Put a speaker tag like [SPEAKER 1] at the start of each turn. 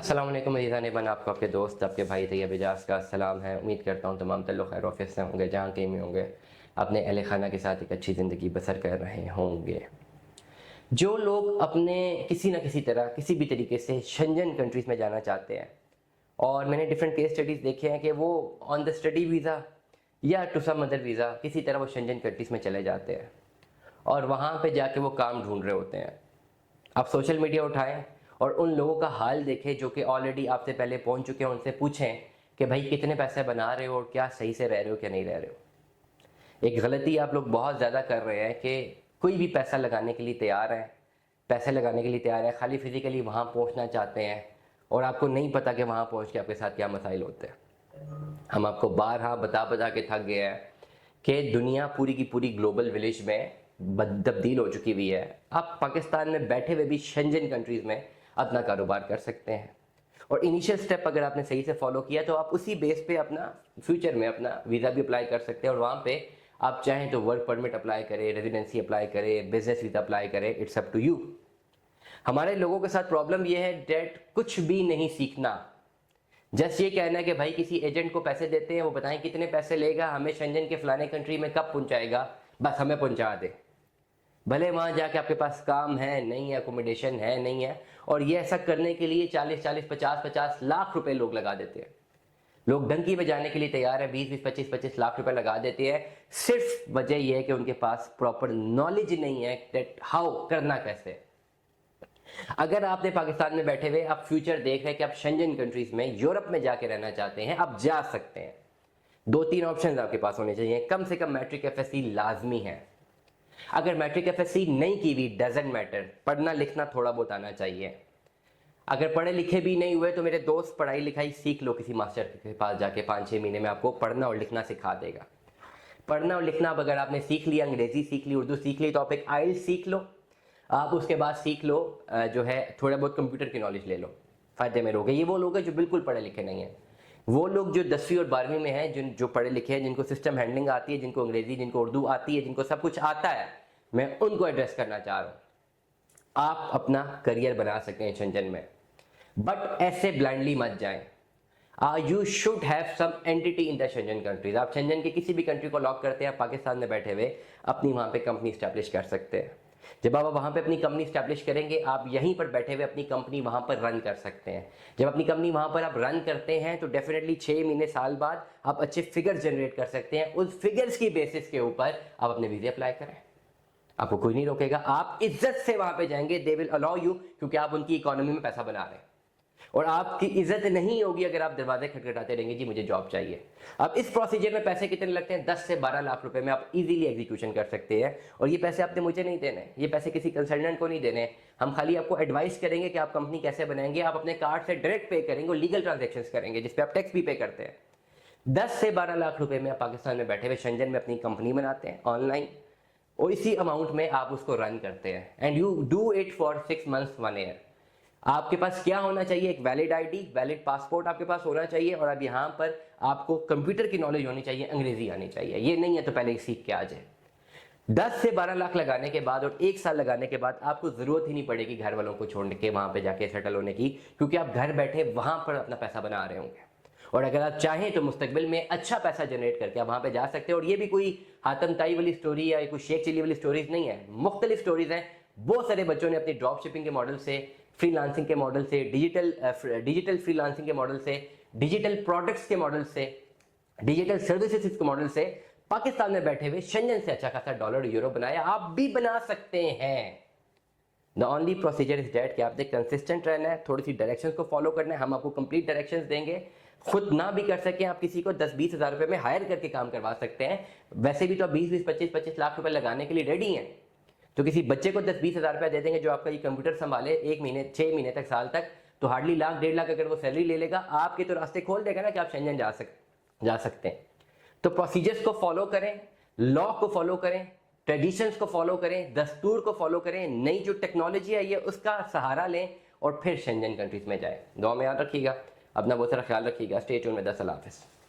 [SPEAKER 1] अस्सलाम वालेकुम अज़ीज़ान नेबन, आपको आपके दोस्त आपके भाई तैयब एजाज का सलाम है। उम्मीद करता हूँ तमाम तल्लुक़ खैर ऑफिस से होंगे, जहाँ कहीं में होंगे अपने अहले खाना के साथ एक अच्छी ज़िंदगी बसर कर रहे होंगे। जो लोग अपने किसी न किसी तरह किसी भी तरीके से शंजन कंट्रीज़ में जाना चाहते हैं, और मैंने डिफरेंट केस स्टडीज़ देखे हैं कि वो ऑन द स्टडी वीज़ा या टू सम अदर वीज़ा किसी तरह वो शंजन कंट्रीज़ में चले जाते हैं और वहाँ पे जाके वो काम ढूंढ रहे होते हैं। आप सोशल मीडिया उठाएं और उन लोगों का हाल देखें जो कि ऑलरेडी आपसे पहले पहुंच चुके हैं। उनसे पूछें कि भाई कितने पैसे बना रहे हो और क्या सही से रह रहे हो क्या नहीं रह रहे हो। एक गलती आप लोग बहुत ज़्यादा कर रहे हैं कि कोई भी पैसा लगाने के लिए तैयार है, पैसे लगाने के लिए तैयार है, खाली फिजिकली वहाँ पहुँचना चाहते हैं और आपको नहीं पता कि वहाँ पहुँच के आपके साथ क्या मसाइल होते हैं। हम आपको बारहा बता बता के थक गए हैं कि दुनिया पूरी की पूरी ग्लोबल विलेज में तब्दील हो चुकी हुई है। आप पाकिस्तान में बैठे हुए भी शंजन कंट्रीज़ में अपना कारोबार कर सकते हैं, और इनिशियल स्टेप अगर आपने सही से फॉलो किया तो आप उसी बेस पे अपना फ्यूचर में अपना वीज़ा भी अप्लाई कर सकते हैं। और वहाँ पे आप चाहें तो वर्क परमिट अप्लाई करें, रेजिडेंसी अप्लाई करें, बिजनेस वीज़ा अप्लाई करें, इट्स अप टू यू। हमारे लोगों के साथ प्रॉब्लम यह है डेट कुछ भी नहीं सीखना, जस्ट ये कहना है कि भाई किसी एजेंट को पैसे देते हैं, वो बताएं कितने पैसे लेगा, हमें शंजन के फलाने कंट्री में कब पहुंचाएगा, बस हमें पहुंचा दे। भले वहाँ जाके आपके पास काम है नहीं है, अकोमोडेशन है नहीं है, और ये ऐसा करने के लिए 40-40, 50-50 लाख रुपए लोग लगा देते हैं। लोग डंकी में जाने के लिए तैयार है, 20-20, 25-25 लाख रुपए लगा देते हैं। सिर्फ वजह यह है कि उनके पास प्रॉपर नॉलेज नहीं है दैट हाउ करना कैसे। अगर आपने पाकिस्तान में बैठे हुए आप फ्यूचर देख रहे हैं कि आप शंजन कंट्रीज में यूरोप में जाके रहना चाहते हैं, आप जा सकते हैं। 2-3 ऑप्शन आपके पास होने चाहिए। कम से कम मैट्रिक एफएससी लाजमी है। अगर मैट्रिक एफएससी नहीं की हुई डजेंट मैटर, पढ़ना लिखना थोड़ा बहुत आना चाहिए। अगर पढ़े लिखे भी नहीं हुए तो मेरे दोस्त पढ़ाई लिखाई सीख लो, किसी मास्टर के पास जाके 5-6 महीने में आपको पढ़ना और लिखना सिखा देगा। पढ़ना और लिखना अब अगर आपने सीख लिया, अंग्रेजी सीख ली, उर्दू सीख ली, तो आप एक आइल्स सीख लो। आप उसके बाद सीख लो जो है थोड़ा बहुत कंप्यूटर की नॉलेज ले लो, फायदे में रहोगे। ये वो लोग हैं जो बिल्कुल पढ़े लिखे नहीं हैं, वो लोग जो 10वीं और 12वीं में हैं, जो पढ़े लिखे हैं, जिनको सिस्टम हैंडलिंग आती है, जिनको अंग्रेजी, जिनको उर्दू आती है, जिनको सब कुछ आता है, मैं उनको एड्रेस करना चाह रहा हूँ। आप अपना करियर बना सकते हैं शंजन में, बट ऐसे ब्लाइंडली मत जाएं। You should have some entity in the Schengen countries. आप शंजन के किसी भी कंट्री को लॉक करते हैं, आप पाकिस्तान में बैठे हुए अपनी वहाँ पे कंपनी स्टैब्लिश कर सकते हैं। जब आप वहाँ पे अपनी कंपनी स्टैब्लिश करेंगे, आप यहीं पर बैठे हुए अपनी कंपनी वहाँ पर रन कर सकते हैं। जब अपनी कंपनी वहाँ पर आप रन करते हैं तो डेफिनेटली 6 महीने साल बाद आप अच्छे फिगर जनरेट कर सकते हैं। उस फिगर्स की बेसिस के ऊपर आप अपने वीज़े अप्लाई करें, आपको कोई नहीं रोकेगा। आप इज्जत से वहाँ पे जाएंगे, दे विल अलाउ यू, क्योंकि आप उनकी इकोनॉमी में पैसा बना रहे हैं। और आपकी इज्जत नहीं होगी अगर आप दरवाजे खटखटाते रहेंगे जी मुझे जॉब चाहिए। अब इस प्रोसीजर में पैसे कितने लगते हैं? 10 से 12 लाख रुपए में आप इजीली एग्जीक्यूशन कर सकते हैं। और ये पैसे आपने मुझे नहीं देने, ये पैसे किसी कंसल्टेंट को नहीं देने। हम खाली आपको एडवाइस करेंगे कि आप कंपनी कैसे बनाएंगे। आप अपने कार्ड से डायरेक्ट पे करेंगे और लीगल ट्रांजेक्शन करेंगे जिसपे आप टैक्स भी पे करते हैं। 10 से 12 लाख रुपए में आप पाकिस्तान में बैठे हुए शंजन में अपनी कंपनी बनाते हैं ऑनलाइन, और इसी अमाउंट में आप उसको रन करते हैं। And you do it for 6 months 1 year. आपके पास क्या होना चाहिए? एक वैलिड आईडी, वैलिड पासपोर्ट आपके पास होना चाहिए, और अब यहाँ पर आपको कंप्यूटर की नॉलेज होनी चाहिए, अंग्रेजी आनी चाहिए। ये नहीं है तो पहले सीख के आ जाए। 10 से 12 लाख लगाने के बाद और 1 साल लगाने के बाद आपको जरूरत ही नहीं पड़ेगी घर वालों को छोड़ के वहां पे जाके सेटल होने की, क्योंकि आप घर बैठे वहां पर अपना पैसा बना रहे होंगे। और अगर आप चाहें तो मुस्तकबिल में अच्छा पैसा जनरेट करके आप वहां पे जा सकते हैं। और ये भी कोई हातम ताई वाली स्टोरी या कोई शेख चिली वाली स्टोरीज नहीं है, मुख्तलिफ स्टोरीज हैं। बहुत सारे बच्चों ने अपनी ड्रॉप शिपिंग के मॉडल से, फ्रीलांसिंग के मॉडल से, डिजिटल फ्रीलांसिंग के मॉडल से, डिजिटल प्रोडक्ट्स के मॉडल से, डिजिटल सर्विसेज के मॉडल से पाकिस्तान में बैठे हुए शंजन से अच्छा खासा डॉलर यूरो बनाया। आप भी बना सकते हैं। The only procedure is that कि आपने कंसिस्टेंट रहना है, थोड़ी सी डायरेक्शंस को फॉलो करना है। हम आपको कंप्लीट डायरेक्शंस देंगे। खुद ना भी कर सके आप किसी को 10-20 हज़ार रुपए में हायर करके काम करवा सकते हैं। वैसे भी तो आप 20-20, 25-25 लाख रुपए लगाने के लिए रेडी हैं, तो किसी बच्चे को 10-20 हज़ार रुपया दे देंगे जो आपका ये कंप्यूटर संभाले 1 महीने, 6 महीने तक, साल तक, तो हार्डली लाख 1.5 लाख अगर वो सैलरी ले लेगा, आपके तो रास्ते खोल देगा ना कि आप शंजन जा सकते हैं। तो प्रोसीजर्स को फॉलो करें, लॉ को फॉलो करें, ट्रेडिशंस को फॉलो करें, दस्तूर को फॉलो करें, नई जो टेक्नोलॉजी है ये उसका सहारा लें और फिर शंजन कंट्रीज में जाएं। दुआ में याद रखिएगा, अपना बहुत सारा ख्याल रखिएगा। स्टे ट्यून में 10 अल्लाह हाफ़िज़।